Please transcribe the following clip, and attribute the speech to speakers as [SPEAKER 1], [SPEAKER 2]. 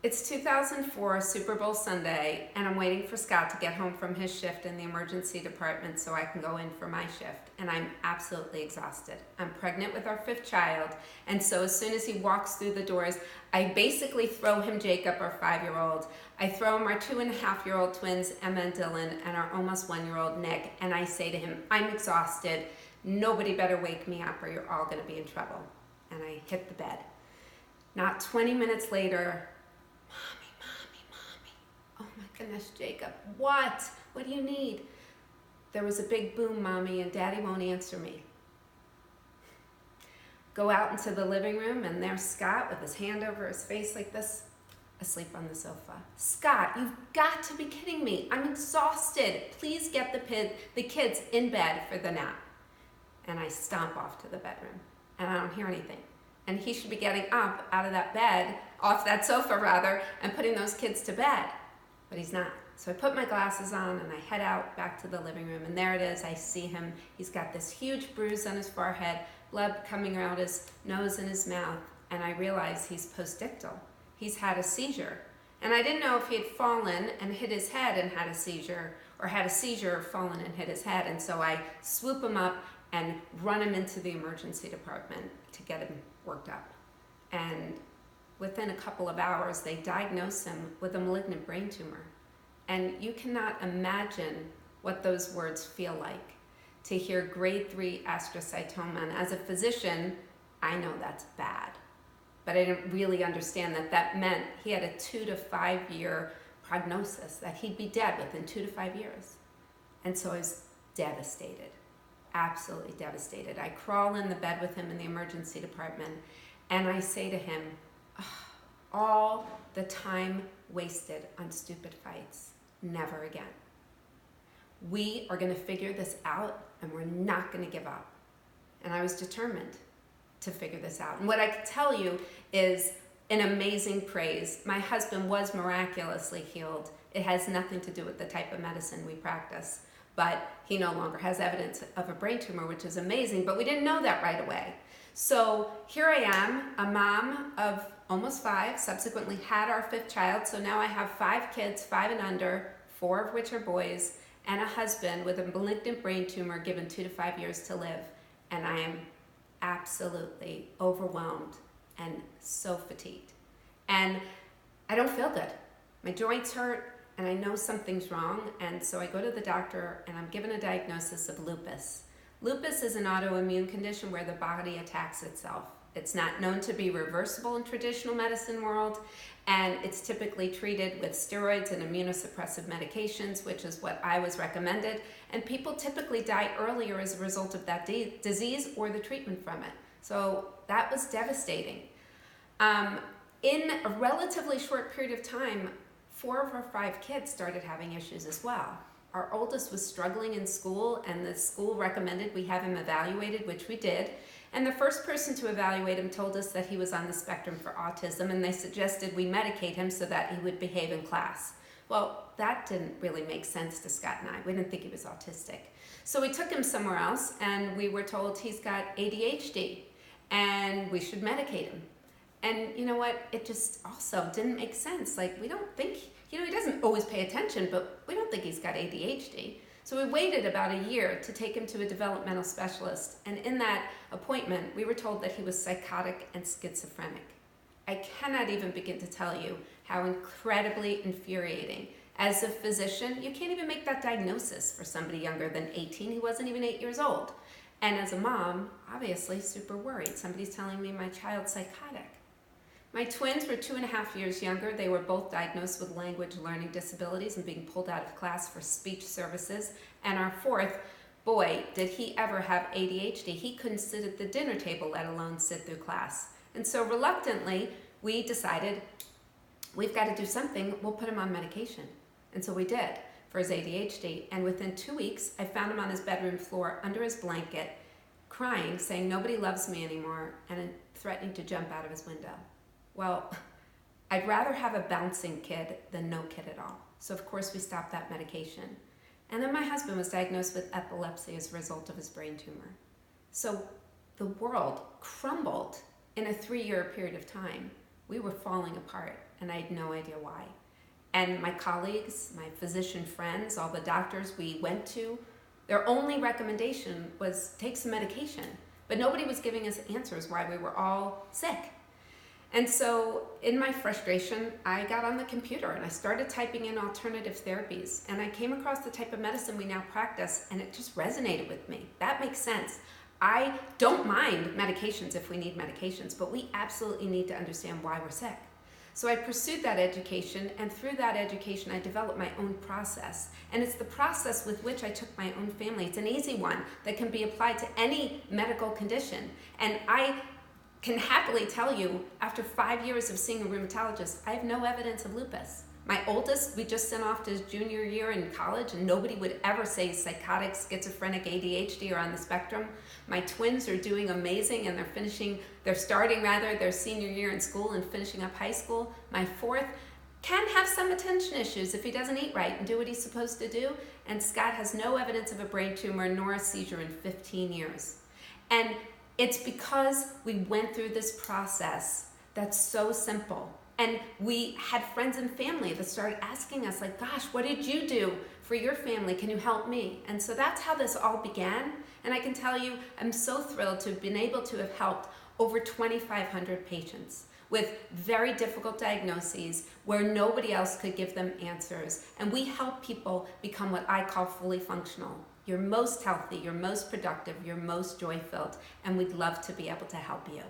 [SPEAKER 1] It's 2004 Super Bowl Sunday, and I'm waiting for Scott to get home from his shift in the emergency department so I can go in for my shift, and I'm absolutely exhausted. I'm pregnant with our 5th child, and so as soon as he walks through the doors, I basically throw him Jacob, our 5-year-old. I throw him our 2.5-year-old twins, Emma and Dylan, and our almost 1-year-old Nick, and I say to him, I'm exhausted. Nobody better wake me up or you're all going to be in trouble. And I hit the bed. Not 20 minutes later, oh my goodness, Jacob, what? What do you need? There was a big boom, Mommy, and Daddy won't answer me. Go out into the living room, and there's Scott with his hand over his face like this, asleep on the sofa. Scott, you've got to be kidding me. I'm exhausted. Please get the kids in bed for the nap. And I stomp off to the bedroom, and I don't hear anything. And he should be getting up out of that bed, off that sofa rather, and putting those kids to bed. But he's not. So I put my glasses on and I head out back to the living room, and there it is. I see him. He's got this huge bruise on his forehead, blood coming out his nose and his mouth, and I realize he's postictal. He's had a seizure. And I didn't know if he had fallen and hit his head and had a seizure, or had a seizure, fallen and hit his head. And so I swoop him up and run him into the emergency department to get him worked up. And within a couple of hours, they diagnosed him with a malignant brain tumor. And you cannot imagine what those words feel like, to hear grade 3 astrocytoma. And as a physician, I know that's bad. But I didn't really understand that that meant he had a 2 to 5 year prognosis, that he'd be dead within 2 to 5 years. And so I was devastated, absolutely devastated. I crawl in the bed with him in the emergency department, and I say to him, all the time wasted on stupid fights, never again. We are going to figure this out, and we're not going to give up. And I was determined to figure this out. And what I can tell you is an amazing praise. My husband was miraculously healed. It has nothing to do with the type of medicine we practice, but he no longer has evidence of a brain tumor, which is amazing, but we didn't know that right away. So here I am, a mom of almost 5, subsequently had our 5th child, so now I have 5 kids, 5 and under, 4 of which are boys, and a husband with a malignant brain tumor given 2 to 5 years to live, and I am absolutely overwhelmed and so fatigued. And I don't feel good. My joints hurt, and I know something's wrong, and so I go to the doctor, and I'm given a diagnosis of lupus. Lupus is an autoimmune condition where the body attacks itself. It's not known to be reversible in traditional medicine world, and it's typically treated with steroids and immunosuppressive medications, which is what I was recommended, and people typically die earlier as a result of that disease or the treatment from it. So that was devastating. In a relatively short period of time, 4 of our 5 kids started having issues as well. Our oldest was struggling in school, and the school recommended we have him evaluated, which we did. And the first person to evaluate him told us that he was on the spectrum for autism, and they suggested we medicate him so that he would behave in class. Well, that didn't really make sense to Scott and I. We didn't think he was autistic. So we took him somewhere else, and we were told he's got ADHD, and we should medicate him. And you know what? It just also didn't make sense. Like, we don't think, he doesn't always pay attention, but we don't think he's got ADHD. So we waited about a year to take him to a developmental specialist, and in that appointment, we were told that he was psychotic and schizophrenic. I cannot even begin to tell you how incredibly infuriating. As a physician, you can't even make that diagnosis for somebody younger than 18. He wasn't even 8 years old. And as a mom, obviously super worried. Somebody's telling me my child's psychotic. My twins were 2.5 years younger. They were both diagnosed with language learning disabilities and being pulled out of class for speech services. And our 4th, boy, did he ever have ADHD. He couldn't sit at the dinner table, let alone sit through class. And so reluctantly, we decided we've got to do something. We'll put him on medication. And so we did for his ADHD. And within 2 weeks, I found him on his bedroom floor under his blanket, crying, saying nobody loves me anymore, and threatening to jump out of his window. Well, I'd rather have a bouncing kid than no kid at all. So of course we stopped that medication. And then my husband was diagnosed with epilepsy as a result of his brain tumor. So the world crumbled in a 3-year period of time. we were falling apart, and I had no idea why. And my colleagues, my physician friends, all the doctors we went to, their only recommendation was take some medication. But nobody was giving us answers why we were all sick. And so in my frustration, I got on the computer and I started typing in alternative therapies. And I came across the type of medicine we now practice, and it just resonated with me. That makes sense. I don't mind medications if we need medications, but we absolutely need to understand why we're sick. So I pursued that education, and through that education, I developed my own process. And it's the process with which I took my own family. It's an easy one that can be applied to any medical condition. And I can happily tell you, after 5 years of seeing a rheumatologist, I have no evidence of lupus. My oldest, we just sent off to his junior year in college, and nobody would ever say psychotic, schizophrenic, ADHD, or on the spectrum. My twins are doing amazing, and they're starting their senior year in school and finishing up high school. My fourth can have some attention issues if he doesn't eat right and do what he's supposed to do. And Scott has no evidence of a brain tumor nor a seizure in 15 years. And it's because we went through this process that's so simple. And we had friends and family that started asking us, like, gosh, what did you do for your family? Can you help me? And so that's how this all began. And I can tell you, I'm so thrilled to have been able to have helped over 2,500 patients with very difficult diagnoses where nobody else could give them answers. And we help people become what I call fully functional. You're most healthy, you're most productive, you're most joy-filled, and we'd love to be able to help you.